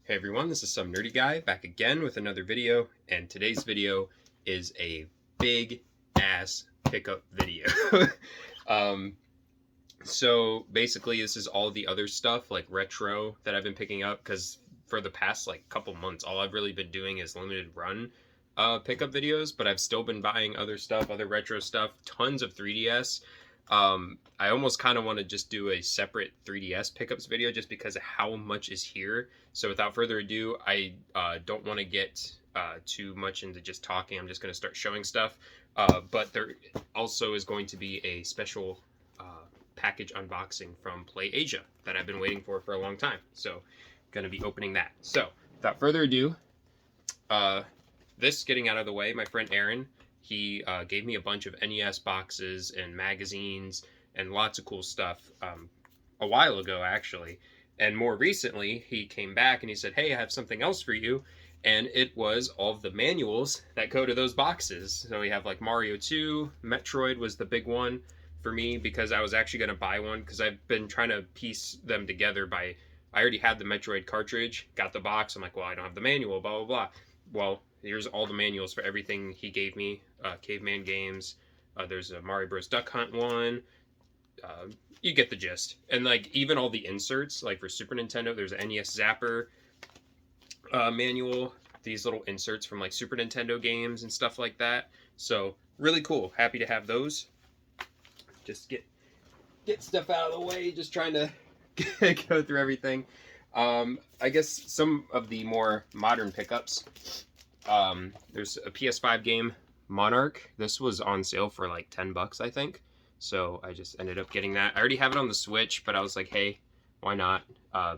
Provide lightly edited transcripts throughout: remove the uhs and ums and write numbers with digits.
Hey everyone, this is Some Nerdy Guy back again with another video, and today's video is a big ass pickup video. um, so basically this is all the other stuff like retro that I've been picking up, because for the past like couple months all I've really been doing is limited run pickup videos, but I've still been buying other stuff, other retro stuff, tons of 3DS. I almost kind of want to just do a separate 3DS pickups video just because of how much is here. So without further ado, I don't want to get too much into just talking. I'm just going to start showing stuff. But there also is going to be a special package unboxing from Play Asia that I've been waiting for a long time. So going to be opening that. So without further ado, this getting out of the way, my friend Aaron, he gave me a bunch of NES boxes and magazines and lots of cool stuff a while ago, actually. And more recently, he came back and he said, hey, I have something else for you. And it was all of the manuals that go to those boxes. So we have like Mario 2, Metroid was the big one for me because I was actually going to buy one because I've been trying to piece them together by, I already had the Metroid cartridge, got the box. I'm like, well, I don't have the manual, blah, blah, blah. Well, here's all the manuals for everything he gave me. Caveman Games. There's a Mario Bros. Duck Hunt one. You get the gist. And like even all the inserts, like for Super Nintendo, there's an NES Zapper manual. These little inserts from like Super Nintendo games and stuff like that. So really cool. Happy to have those. Just get stuff out of the way. Just trying to go through everything. I guess some of the more modern pickups. There's a PS5 game, Monarch. This was on sale for like $10, I think. So I just ended up getting that. I already have it on the Switch, but I was like, hey, why not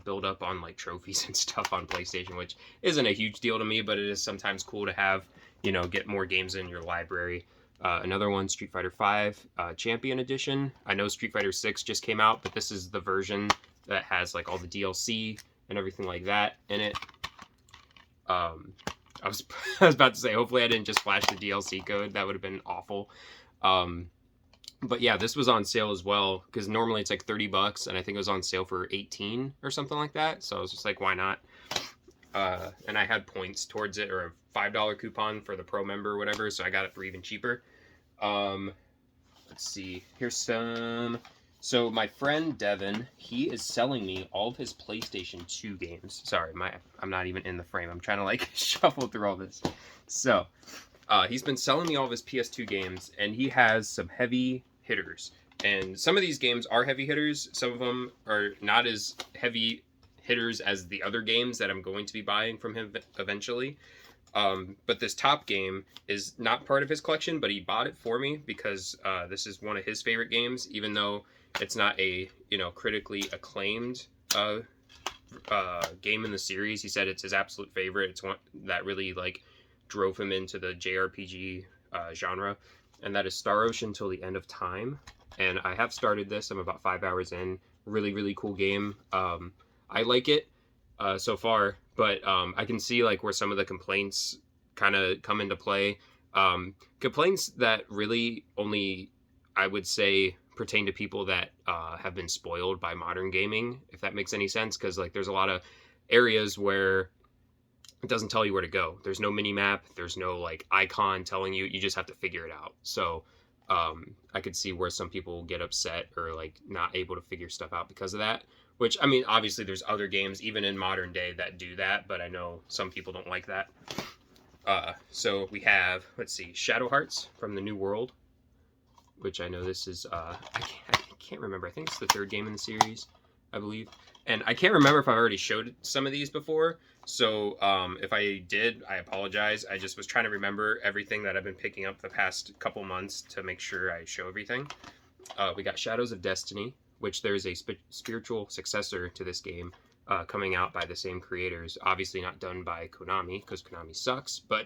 build up on like trophies and stuff on PlayStation, which isn't a huge deal to me, but it is sometimes cool to have, you know, get more games in your library. Another one, Street Fighter V Champion Edition. I know Street Fighter 6 just came out, but this is the version that has like all the DLC and everything like that in it. I was about to say, hopefully I didn't just flash the DLC code. That would have been awful. But yeah, this was on sale as well, because normally it's like $30, and I think it was on sale for 18 or something like that. So I was just like, why not? And I had points towards it, or a $5 coupon for the pro member or whatever, so I got it for even cheaper. Let's see. Here's some... So my friend Devin, he is selling me all of his PlayStation 2 games. Sorry, I'm not even in the frame. I'm trying to like shuffle through all this. So he's been selling me all of his PS2 games, and he has some heavy hitters. And some of these games are heavy hitters. Some of them are not as heavy hitters as the other games that I'm going to be buying from him eventually. But this top game is not part of his collection, but he bought it for me because this is one of his favorite games, even though it's not a, you know, critically acclaimed game in the series. He said it's his absolute favorite. It's one that really like drove him into the JRPG genre, and that is Star Ocean Till the End of Time. And I have started this. I'm about 5 hours in. Really, really cool game. I like it so far, but I can see like where some of the complaints kind of come into play. Complaints that really only, I would say, pertain to people that have been spoiled by modern gaming, if that makes any sense, because like there's a lot of areas where it doesn't tell you where to go. There's no mini map, there's no like icon telling you, you just have to figure it out. So I could see where some people get upset or like not able to figure stuff out because of that, which I mean obviously there's other games even in modern day that do that, but I know some people don't like that. So we have, let's see, Shadow Hearts from the New World, which I know this is, I can't remember. I think it's the third game in the series, I believe. And I can't remember if I've already showed some of these before. So if I did, I apologize. I just was trying to remember everything that I've been picking up the past couple months to make sure I show everything. We got Shadows of Destiny, which there's a spiritual successor to this game coming out by the same creators. Obviously not done by Konami, because Konami sucks. But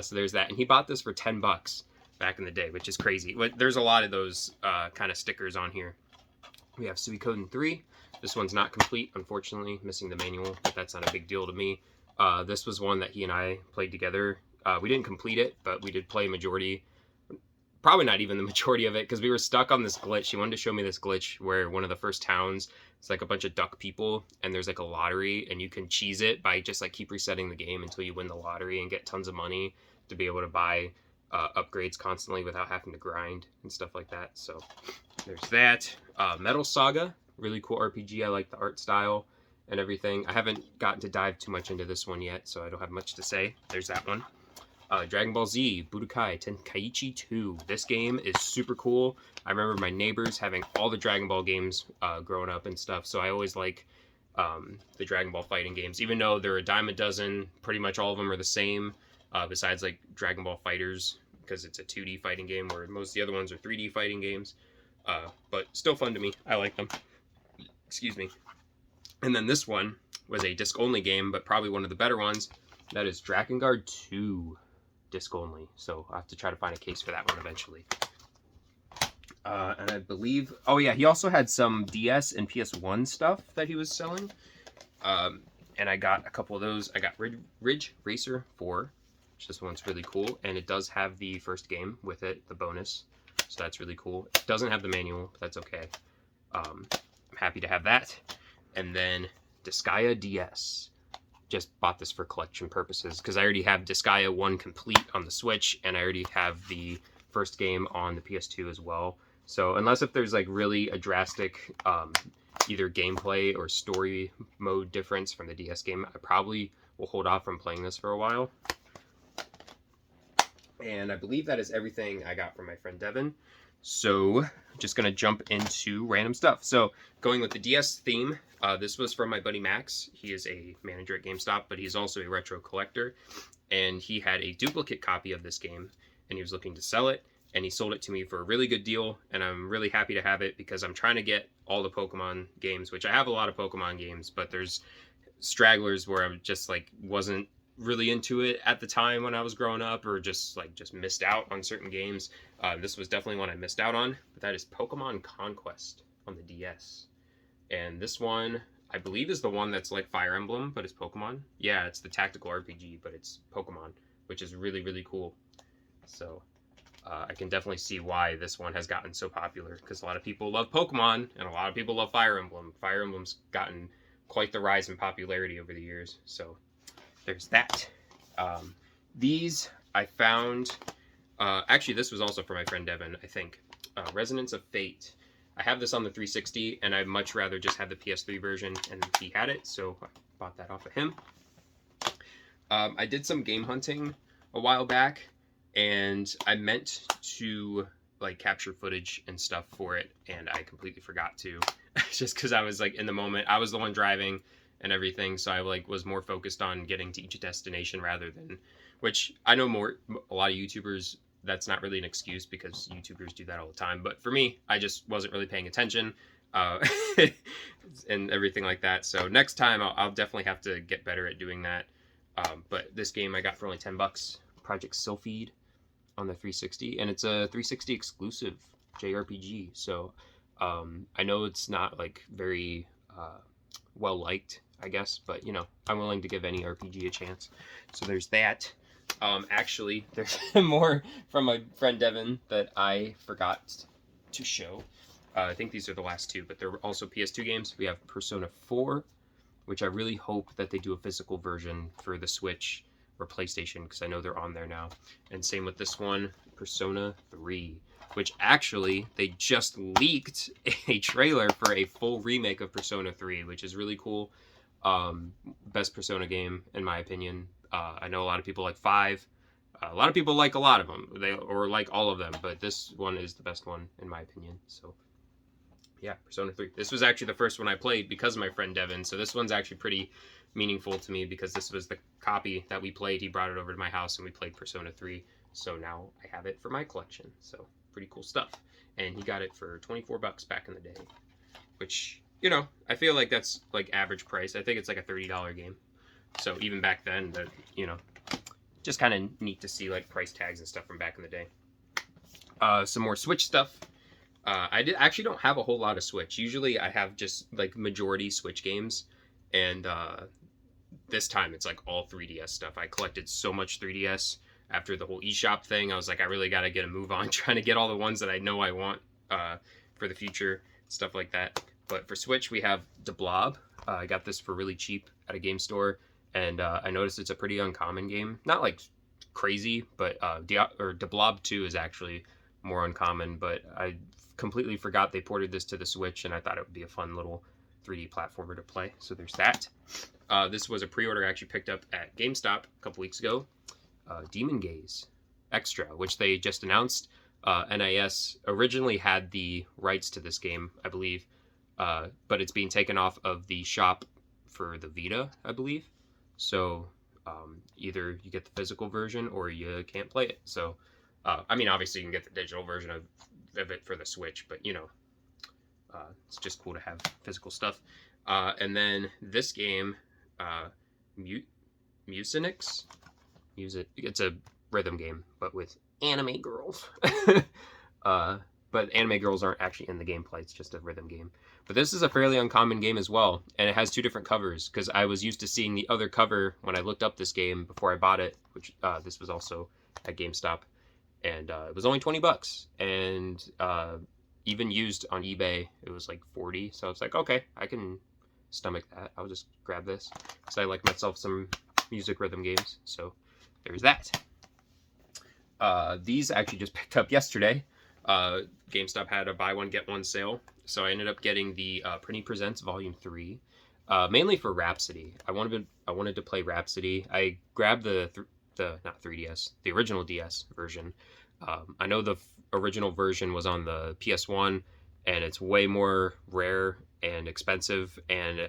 so there's that. And he bought this for $10 back in the day, which is crazy. But there's a lot of those kind of stickers on here. We have Suikoden 3. This one's not complete, unfortunately, missing the manual, but that's not a big deal to me. This was one that he and I played together. We didn't complete it, but we did play majority, probably not even the majority of it, because we were stuck on this glitch. She wanted to show me this glitch where one of the first towns, it's like a bunch of duck people, and there's like a lottery, and you can cheese it by just like keep resetting the game until you win the lottery and get tons of money to be able to buy upgrades constantly without having to grind and stuff like that. So there's that. Metal Saga, really cool RPG. I like the art style and everything. I haven't gotten to dive too much into this one yet, so I don't have much to say. There's that one. Dragon Ball Z Budokai Tenkaichi 2. This game is super cool. I remember my neighbors having all the Dragon Ball games growing up and stuff, so I always like the Dragon Ball fighting games, even though they're a dime a dozen. Pretty much all of them are the same, besides like Dragon Ball Fighters, because it's a 2D fighting game, where most of the other ones are 3D fighting games. But still fun to me. I like them. Excuse me. And then this one was a disc-only game, but probably one of the better ones. That is Drakengard 2. Disc only, so I'll have to try to find a case for that one eventually. And I believe, oh yeah, he also had some DS and PS1 stuff that he was selling, and I got a couple of those. I got Ridge Racer 4, which this one's really cool, and it does have the first game with it, the bonus, so that's really cool. It doesn't have the manual, but that's okay. I'm happy to have that. And then Disgaea DS. Just bought this for collection purposes because I already have Disgaea 1 complete on the Switch, and I already have the first game on the PS2 as well. So unless if there's like really a drastic either gameplay or story mode difference from the DS game, I probably will hold off from playing this for a while. And I believe that is everything I got from my friend Devin. So just gonna jump into random stuff. So going with the DS theme, this was from my buddy Max. He is a manager at GameStop, but he's also a retro collector, and he had a duplicate copy of this game, and he was looking to sell it, and he sold it to me for a really good deal, and I'm really happy to have it because I'm trying to get all the Pokemon games, which I have a lot of Pokemon games, but there's stragglers where I'm just like wasn't really into it at the time when I was growing up, or just missed out on certain games. This was definitely one I missed out on, but that is Pokemon Conquest on the DS. And this one, I believe, is the one that's like Fire Emblem, but it's Pokemon. Yeah, it's the tactical RPG, but it's Pokemon, which is really, really cool. So I can definitely see why this one has gotten so popular, because a lot of people love Pokemon, and a lot of people love Fire Emblem. Fire Emblem's gotten quite the rise in popularity over the years, so there's that. These I found, actually this was also for my friend Devin, I think. Resonance of Fate. I have this on the 360, and I'd much rather just have the PS3 version, and he had it, so I bought that off of him. I did some game hunting a while back, and I meant to like capture footage and stuff for it, and I completely forgot to, just because I was like in the moment. I was the one driving and everything, so I like was more focused on getting to each destination rather than, which I know a lot of YouTubers, that's not really an excuse because YouTubers do that all the time, but for me, I just wasn't really paying attention and everything like that. So next time I'll definitely have to get better at doing that. But this game I got for only $10, Project Sylphid on the 360, and it's a 360 exclusive JRPG. So I know it's not like very well liked, I guess, but you know, I'm willing to give any RPG a chance. So there's that. Actually, there's more from my friend Devin that I forgot to show. I think these are the last two, but they're also PS2 games. We have Persona 4, which I really hope that they do a physical version for the Switch or PlayStation, because I know they're on there now. And same with this one, Persona 3, which actually they just leaked a trailer for a full remake of Persona 3, which is really cool. Best Persona game, in my opinion. I know a lot of people like 5. A lot of people like a lot of them, or like all of them, but this one is the best one, in my opinion. So, yeah, Persona 3. This was actually the first one I played because of my friend Devin, so this one's actually pretty meaningful to me because this was the copy that we played. He brought it over to my house, and we played Persona 3, so now I have it for my collection. So, pretty cool stuff. And he got it for $24 back in the day, which, you know, I feel like that's like average price. I think it's like a $30 game. So even back then, you know, just kind of neat to see like price tags and stuff from back in the day. Some more Switch stuff. I actually don't have a whole lot of Switch. Usually I have just like majority Switch games, and this time it's like all 3DS stuff. I collected so much 3DS. after the whole eShop thing. I was like, I really got to get a move on trying to get all the ones that I know I want for the future, stuff like that. But for Switch, we have De Blob. I got this for really cheap at a game store, and I noticed it's a pretty uncommon game. Not like crazy, but De Blob 2 is actually more uncommon, but I completely forgot they ported this to the Switch, and I thought it would be a fun little 3D platformer to play. So there's that. This was a pre-order I actually picked up at GameStop a couple weeks ago. Demon Gaze Extra, which they just announced. NIS originally had the rights to this game, I believe, but it's being taken off of the shop for the Vita, I believe. So either you get the physical version or you can't play it. So, I mean, obviously you can get the digital version of it for the Switch, but you know, it's just cool to have physical stuff. And then this game, Mucinix. It's a rhythm game, but with anime girls. But anime girls aren't actually in the gameplay. It's just a rhythm game. But this is a fairly uncommon game as well, and it has two different covers, because I was used to seeing the other cover when I looked up this game before I bought it, which this was also at GameStop, and it was only $20, and even used on eBay, it was like $40. So I was like, okay, I can stomach that. I'll just grab this, because I like myself some music rhythm games. So there's that. These I actually just picked up yesterday. GameStop had a buy one get one sale, so I ended up getting the Prinny Presents Volume 3, mainly for Rhapsody. I wanted to play Rhapsody. I grabbed the not 3DS, the original DS version. I know the original version was on the PS1, and it's way more rare and expensive, and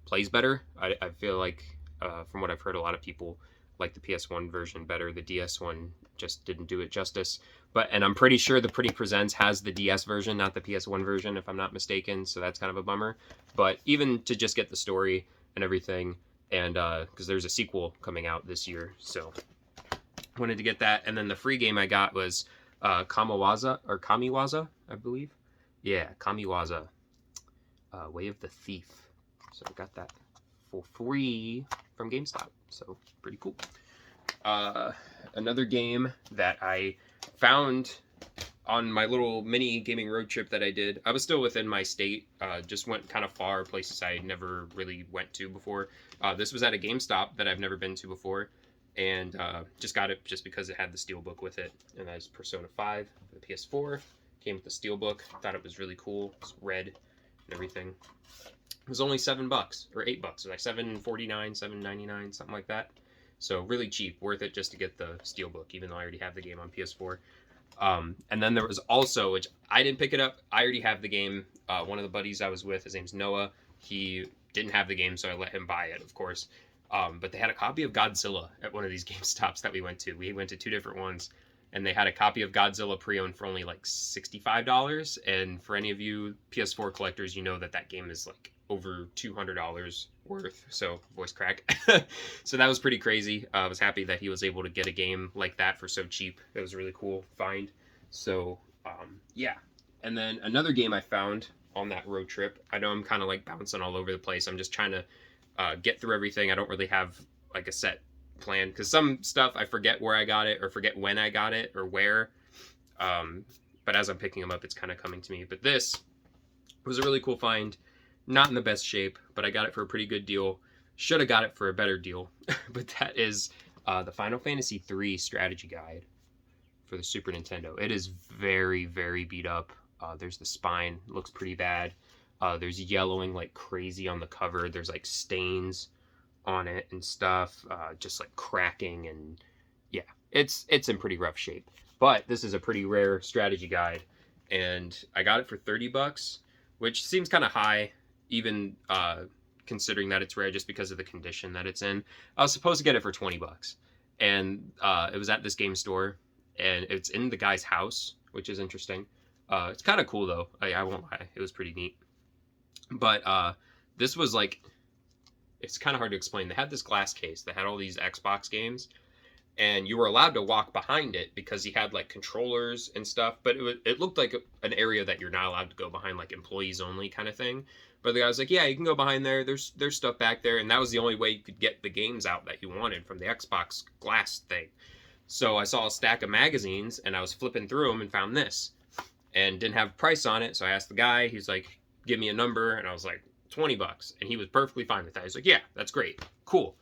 plays better. I feel like, from what I've heard, a lot of people like the PS1 version better. The DS one just didn't do it justice. And I'm pretty sure the Prinny Presents has the DS version, not the PS1 version, if I'm not mistaken. So that's kind of a bummer. But even to just get the story and everything, and because there's a sequel coming out this year, so wanted to get that. And then the free game I got was Kamiwaza, I believe. Yeah, Kamiwaza, Way of the Thief. So I got that for free from GameStop. So pretty cool. Another game that I found on my little mini gaming road trip that I did. I was still within my state, just went kind of far, places I never really went to before. This was at a GameStop that I've never been to before, and just got it just because it had the steelbook with it. And that is Persona 5 for the PS4. Came with the steelbook. Thought it was really cool. It's red and everything. It was only $7 or $8. It was like $7.49, $7.99, something like that. So really cheap, worth it just to get the steelbook, even though I already have the game on PS4. And then there was also, which I didn't pick it up, I already have the game. One of the buddies I was with, his name's Noah, he didn't have the game, so I let him buy it, of course. But they had a copy of Godzilla at one of these GameStops that we went to. We went to two different ones, and they had a copy of Godzilla pre-owned for only like $65. And for any of you PS4 collectors, you know that game is like over $200 worth. So voice crack. So that was pretty crazy. I was happy that he was able to get a game like that for so cheap. It was a really cool find. So yeah. And then another game I found on that road trip. I know I'm kind of like bouncing all over the place. I'm just trying to get through everything. I don't really have like a set plan, because some stuff I forget where I got it or forget when I got it or where. But as I'm picking them up, it's kind of coming to me. But this was a really cool find. Not in the best shape, but I got it for a pretty good deal. Should have got it for a better deal. But that is the Final Fantasy III strategy guide for the Super Nintendo. It is very, very beat up. There's the spine, looks pretty bad. There's yellowing like crazy on the cover. There's like stains on it and stuff, just like cracking, and yeah, it's in pretty rough shape. But this is a pretty rare strategy guide, and I got it for $30, which seems kind of high, even considering that it's rare, just because of the condition that it's in. I was supposed to get it for $20, and it was at this game store, and it's in the guy's house, which is interesting. It's kind of cool though. I won't lie, it was pretty neat. But this was like, it's kind of hard to explain. They had this glass case that had all these Xbox games, and you were allowed to walk behind it because he had like controllers and stuff, but it looked like an area that you're not allowed to go behind, like employees only kind of thing. But the guy was like, yeah, you can go behind there. There's stuff back there. And that was the only way you could get the games out that you wanted from the Xbox glass thing. So I saw a stack of magazines and I was flipping through them and found this and didn't have a price on it. So I asked the guy, he's like, give me a number. And I was like, $20. And he was perfectly fine with that. He's like, yeah, that's great. Cool.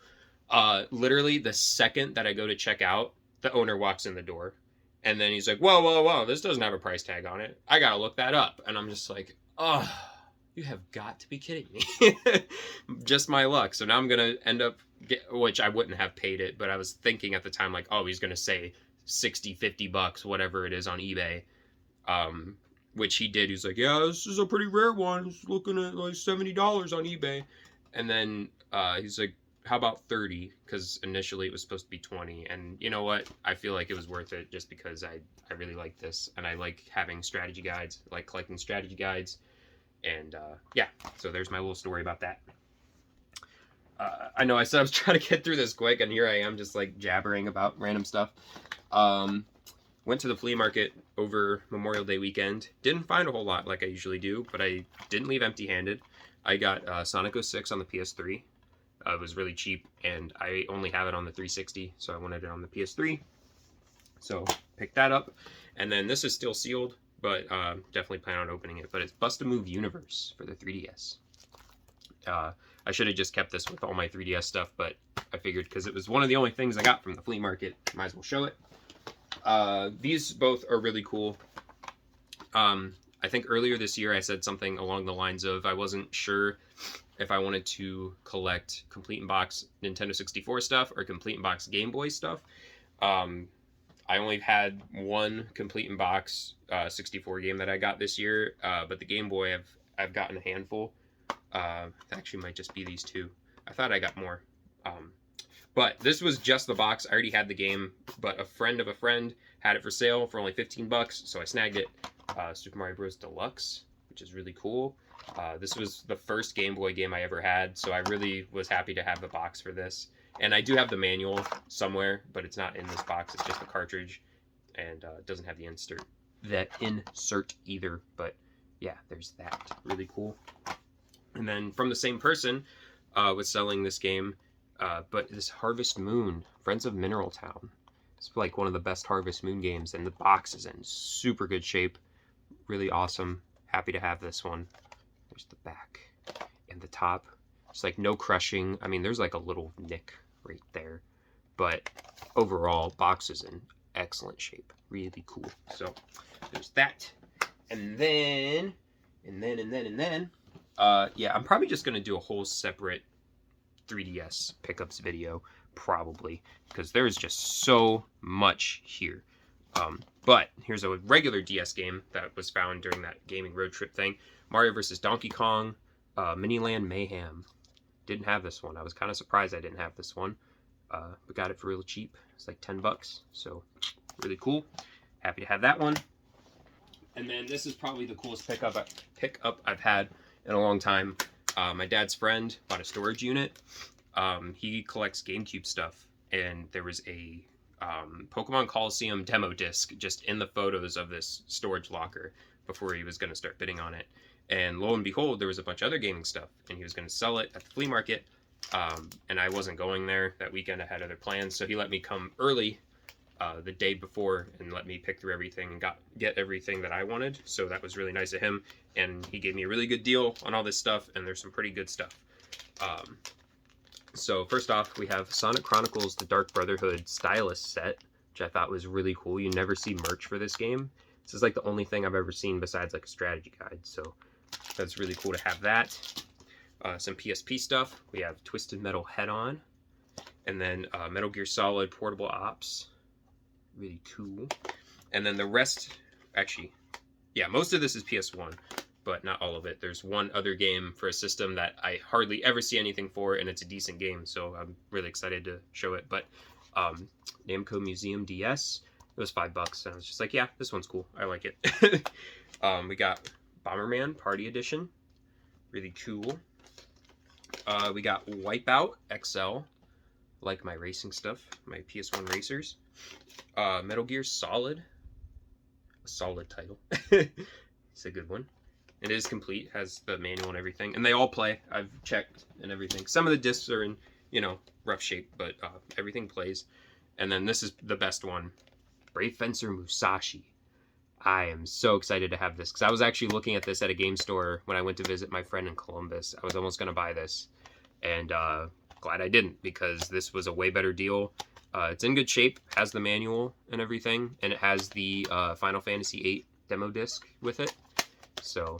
Literally the second that I go to check out, the owner walks in the door. And then he's like, whoa, whoa, whoa, this doesn't have a price tag on it. I got to look that up. And I'm just like, oh, you have got to be kidding me. Just my luck. So now I'm going to end up, which I wouldn't have paid it, but I was thinking at the time, like, oh, he's going to say 60, 50 bucks, whatever it is on eBay. Which he did. He's like, yeah, this is a pretty rare one. It's looking at like $70 on eBay. And then he's like, how about 30? Because initially it was supposed to be 20. And you know what? I feel like it was worth it just because I really like this. And I like having strategy guides, I like collecting strategy guides. And yeah, so there's my little story about that. I know I said I was trying to get through this quick, and here I am just like jabbering about random stuff. Went to the flea market over Memorial Day weekend. Didn't find a whole lot like I usually do, but I didn't leave empty-handed. I got Sonic 06 on the PS3. It was really cheap, and I only have it on the 360, so I wanted it on the PS3. So picked that up, and then this is still sealed, but definitely plan on opening it. But it's Bust-A-Move Universe for the 3DS. I should have just kept this with all my 3DS stuff, but I figured because it was one of the only things I got from the flea market, might as well show it. These both are really cool. I think earlier this year I said something along the lines of I wasn't sure if I wanted to collect Complete in Box Nintendo 64 stuff or Complete in Box Game Boy stuff. I only had one Complete in Box 64 game that I got this year, but the Game Boy I've gotten a handful. It actually might just be these two. I thought I got more. But this was just the box. I already had the game, but a friend of a friend had it for sale for only 15 bucks, so I snagged it. Super Mario Bros. Deluxe, which is really cool. This was the first Game Boy game I ever had, so I really was happy to have the box for this. And I do have the manual somewhere, but it's not in this box. It's just the cartridge, and it doesn't have the insert either. But yeah, there's that. Really cool. And then from the same person was selling this game, but this Harvest Moon, Friends of Mineral Town. It's like one of the best Harvest Moon games, and the box is in super good shape. Really awesome. Happy to have this one. There's the back and the top. It's like no crushing. I mean, there's like a little nick right there, but overall, box is in excellent shape. Really cool. So there's that. And then, yeah, I'm probably just gonna do a whole separate 3DS pickups video, probably, because there's just so much here. But here's a regular DS game that was found during that gaming road trip thing. Mario vs. Donkey Kong, Miniland Mayhem. Didn't have this one. I was kind of surprised I didn't have this one. But got it for real cheap. It's like 10 bucks. So really cool. Happy to have that one. And then this is probably the coolest pickup I've had in a long time. My dad's friend bought a storage unit. He collects GameCube stuff, and there was a Pokemon Coliseum demo disc just in the photos of this storage locker before he was going to start bidding on it. And lo and behold, there was a bunch of other gaming stuff, and he was going to sell it at the flea market. And I wasn't going there that weekend. I had other plans, so he let me come early the day before and let me pick through everything and get everything that I wanted. So that was really nice of him, and he gave me a really good deal on all this stuff, and there's some pretty good stuff. So first off, we have Sonic Chronicles The Dark Brotherhood Stylus set, which I thought was really cool. You never see merch for this game. This is like the only thing I've ever seen besides like a strategy guide, so that's really cool to have that. Some PSP stuff. We have Twisted Metal Head-On, and then Metal Gear Solid Portable Ops. Really cool. And then the rest, actually, yeah, most of this is PS1, but not all of it. There's one other game for a system that I hardly ever see anything for, and it's a decent game, so I'm really excited to show it. But Namco Museum DS, it was $5, and I was just like, yeah, this one's cool. I like it. We got Bomberman Party Edition. Really cool. We got Wipeout XL, like my racing stuff, my PS1 racers. Metal Gear Solid, a solid title. It's a good one. It is complete, has the manual and everything, and they all play. I've checked and everything. Some of the discs are in, rough shape, but everything plays. And then this is the best one, Brave Fencer Musashi. I am so excited to have this because I was actually looking at this at a game store when I went to visit my friend in Columbus. I was almost going to buy this, and glad I didn't because this was a way better deal. It's in good shape, has the manual and everything, and it has the Final Fantasy VIII demo disc with it. So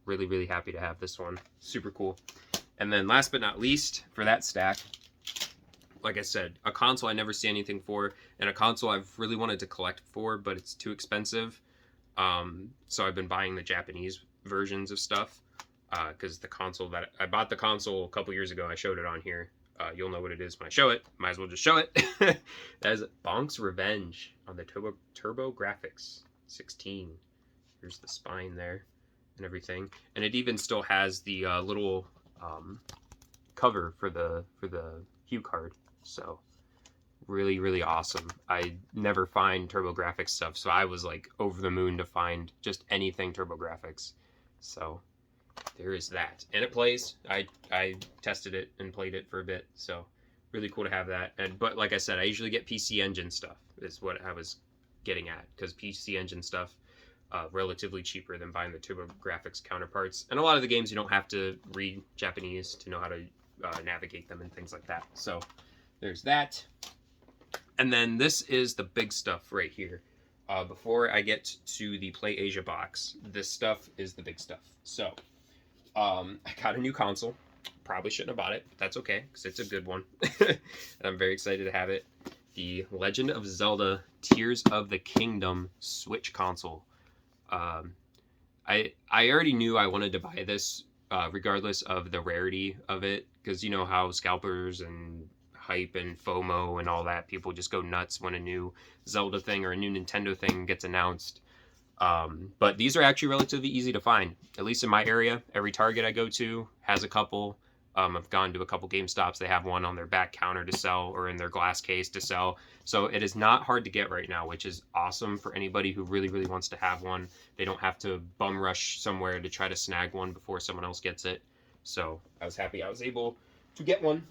really, really happy to have this one. Super cool. And then last but not least, for that stack, like I said, a console I never see anything for, and a console I've really wanted to collect for, but it's too expensive. So I've been buying the Japanese versions of stuff, because the console that I bought the console a couple years ago, I showed it on here. You'll know what it is when I show it. Might as well just show it. That is Bonk's Revenge on the TurboGrafx 16. Here's the spine there and everything, and it even still has the little cover for the cue card. So really, really awesome. I never find TurboGrafx stuff, so I was like over the moon to find just anything TurboGrafx. So there is that, and it plays. I tested it and played it for a bit, so really cool to have that. But like I said, I usually get PC Engine stuff is what I was getting at, because PC Engine stuff relatively cheaper than buying the TurboGrafx counterparts, and a lot of the games you don't have to read Japanese to know how to navigate them and things like that. So there's that. And then this is the big stuff right here. Before I get to the Play Asia box, this stuff is the big stuff. So I got a new console. Probably shouldn't have bought it, but that's okay because it's a good one. And I'm very excited to have it. The Legend of Zelda Tears of the Kingdom Switch console. I already knew I wanted to buy this regardless of the rarity of it, because you know how scalpers and hype and FOMO and all that, people just go nuts when a new Zelda thing or a new Nintendo thing gets announced. But these are actually relatively easy to find, at least in my area. Every Target I go to has a couple. I've gone to a couple GameStops. They have one on their back counter to sell or in their glass case to sell. So it is not hard to get right now, which is awesome for anybody who really, really wants to have one. They don't have to bum rush somewhere to try to snag one before someone else gets it. So I was happy I was able to get one.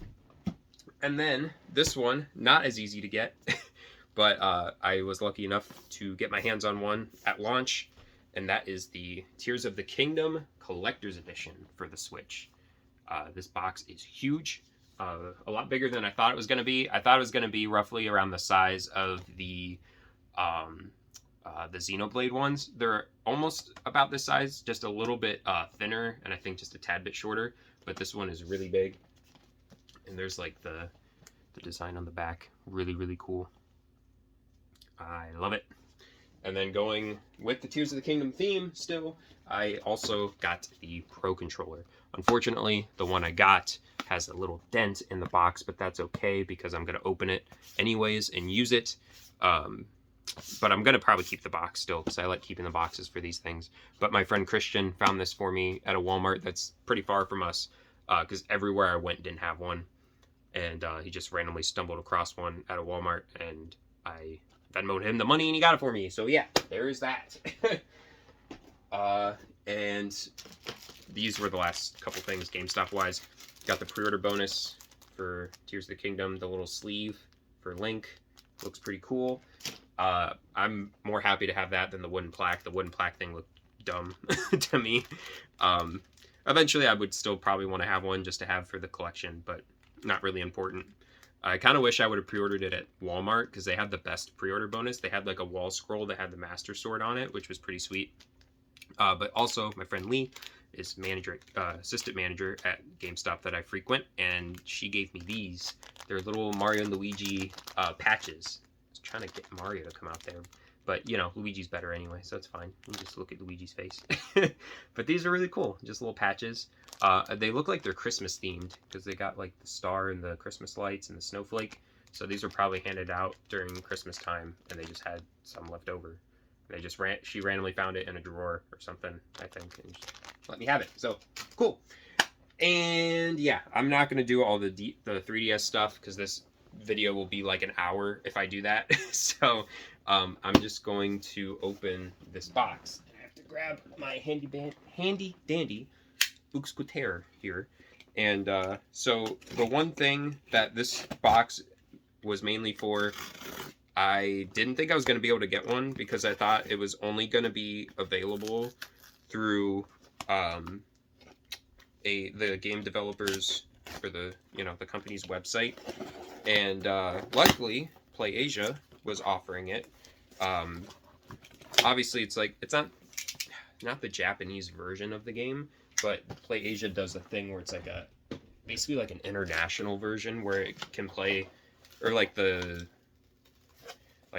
And then this one, not as easy to get, but I was lucky enough to get my hands on one at launch, and that is the Tears of the Kingdom Collector's Edition for the Switch. This box is huge, a lot bigger than I thought it was going to be. I thought it was going to be roughly around the size of the Xenoblade ones. They're almost about this size, just a little bit thinner, and I think just a tad bit shorter, but this one is really big. And there's like the design on the back, really, really cool. I love it. And then going with the Tears of the Kingdom theme still, I also got the Pro Controller. Unfortunately, the one I got has a little dent in the box, but that's okay because I'm going to open it anyways and use it. But I'm going to probably keep the box still because I like keeping the boxes for these things. But my friend Christian found this for me at a Walmart that's pretty far from us, because everywhere I went didn't have one. And he just randomly stumbled across one at a Walmart, and I Venmoed him the money and he got it for me. So yeah, there is that. And these were the last couple things GameStop wise. Got the pre-order bonus for Tears of the Kingdom, the little sleeve for Link. Looks pretty cool. I'm more happy to have that than the wooden plaque. The wooden plaque thing looked dumb to me. Eventually I would still probably want to have one just to have for the collection, but not really important. I kind of wish I would have pre-ordered it at Walmart because they had the best pre-order bonus. They had like a wall scroll that had the Master Sword on it, which was pretty sweet. But also my friend Lee is assistant manager at GameStop that I frequent, and she gave me these. They're little Mario and Luigi patches. I was trying to get Mario to come out there, but you know, Luigi's better anyway, so it's fine. You can just look at Luigi's face. But these are really cool, just little patches. They look like they're Christmas themed because they got like the star and the Christmas lights and the snowflake. So these were probably handed out during Christmas time, and they just had some left over. They just she randomly found it in a drawer or something, I think, and just let me have it. So cool. And yeah, I'm not gonna do all the 3DS stuff because this video will be like an hour if I do that. So I'm just going to open this box. I have to grab my handy dandy Uxquaterre here. And so the one thing that this box was mainly for, I didn't think I was going to be able to get one because I thought it was only going to be available through the game developers for the the company's website, and luckily PlayAsia was offering it. Obviously, it's like it's not the Japanese version of the game, but PlayAsia does a thing where it's like basically like an international version where it can play, or like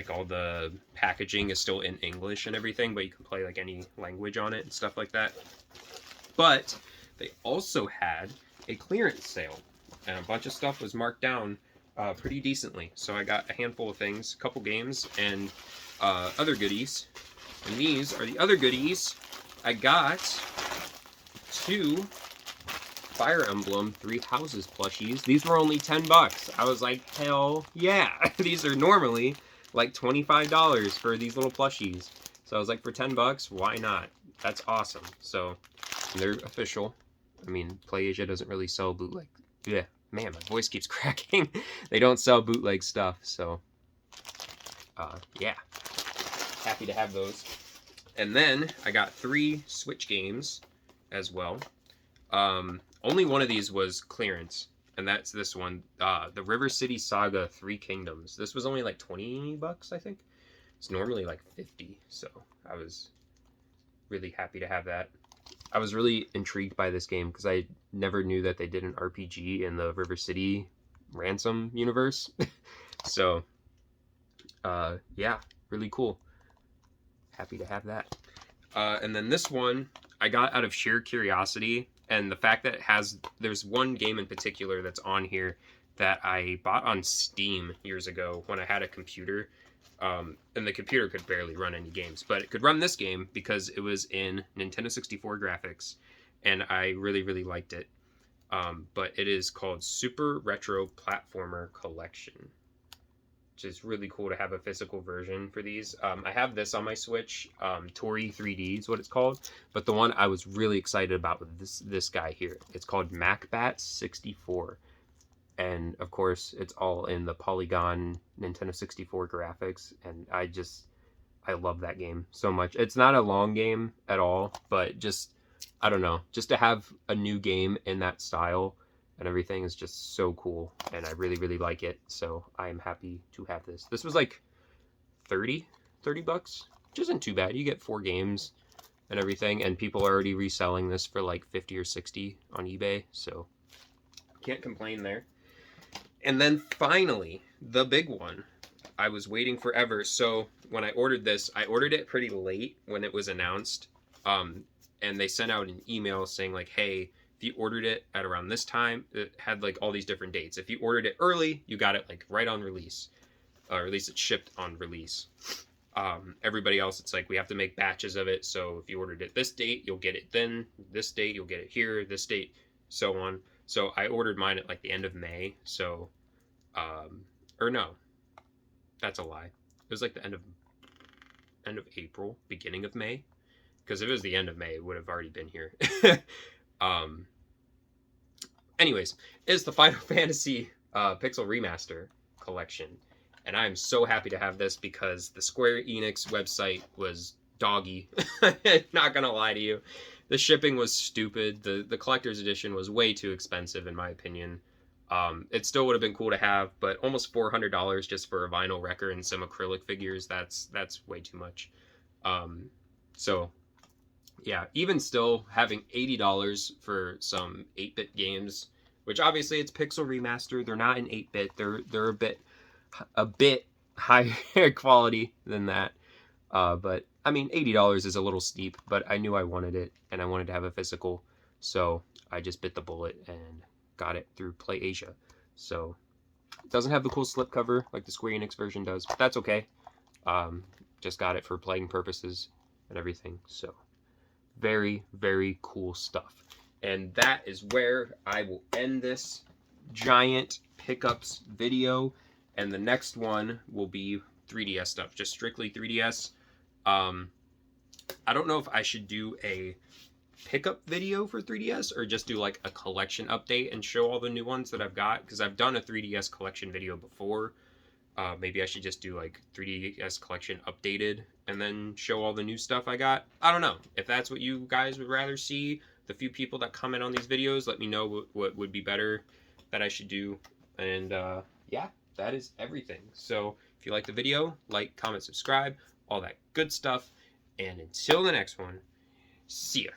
all the packaging is still in English and everything, but you can play like any language on it and stuff like that. But they also had a clearance sale, and a bunch of stuff was marked down pretty decently. So I got a handful of things, a couple games, and other goodies. And these are the other goodies. I got 2 Fire Emblem 3 Houses plushies. These were only $10. I was like, hell yeah. These are normally like $25 for these little plushies. So I was like, for $10, why not? That's awesome. So they're official. I mean, PlayAsia doesn't really sell bootleg. Yeah, man, my voice keeps cracking. They don't sell bootleg stuff, so yeah. Happy to have those. And then I got 3 Switch games as well. Only one of these was clearance, and that's this one, the River City Saga 3 Kingdoms. This was only like $20, I think. It's normally like $50, so I was really happy to have that. I was really intrigued by this game because I never knew that they did an RPG in the River City Ransom universe. So, yeah, really cool. Happy to have that. And then this one I got out of sheer curiosity, and the fact that there's one game in particular that's on here that I bought on Steam years ago when I had a computer. And the computer could barely run any games, but it could run this game because it was in Nintendo 64 graphics, and I really, really liked it. But it is called Super Retro Platformer Collection, which is really cool to have a physical version for these. I have this on my Switch, Tori 3D is what it's called, but the one I was really excited about was this guy here. It's called MacBat 64. And of course, it's all in the Polygon Nintendo 64 graphics, and I love that game so much. It's not a long game at all, but I don't know, just to have a new game in that style and everything is just so cool, and I really, really like it, so I am happy to have this. This was like $30, which isn't too bad. You get 4 games and everything, and people are already reselling this for like 50 or 60 on eBay, so can't complain there. And then finally, the big one. I was waiting forever. So when I ordered this, I ordered it pretty late when it was announced. And they sent out an email saying like, hey, if you ordered it at around this time, it had like all these different dates. If you ordered it early, you got it like right on release. Or at least it shipped on release. Everybody else, it's like we have to make batches of it. So if you ordered it this date, you'll get it then. This date, you'll get it here. This date, so on. So I ordered mine at like the end of May. So, or no, that's a lie. It was like the end of April, beginning of May. Because if it was the end of May, it would have already been here. Anyways, it's the Final Fantasy Pixel Remaster collection. And I'm so happy to have this because the Square Enix website was doggy. Not gonna lie to you. The shipping was stupid. The collector's edition was way too expensive, in my opinion. It still would have been cool to have, but almost $400 just for a vinyl record and some acrylic figures, that's way too much. So, yeah, even still, having $80 for some 8-bit games, which obviously it's Pixel Remaster, they're not in 8-bit, they're a bit higher quality than that. But I mean, $80 is a little steep, but I knew I wanted it, and I wanted to have a physical, so I just bit the bullet and got it through PlayAsia. So it doesn't have the cool slipcover like the Square Enix version does, but that's okay. Just got it for playing purposes and everything. So very, very cool stuff. And that is where I will end this giant pickups video. And the next one will be 3DS stuff, just strictly 3DS. I don't know if I should do a pickup video for 3DS or just do like a collection update and show all the new ones that I've got, because I've done a 3DS collection video before, Maybe I should just do like 3DS collection updated and then show all the new stuff I got. I don't know. If that's what you guys would rather see, the few people that comment on these videos, let me know what would be better that I should do. And yeah, that is everything. So if you like the video, like, comment, subscribe, all that good stuff. And until the next one, see ya.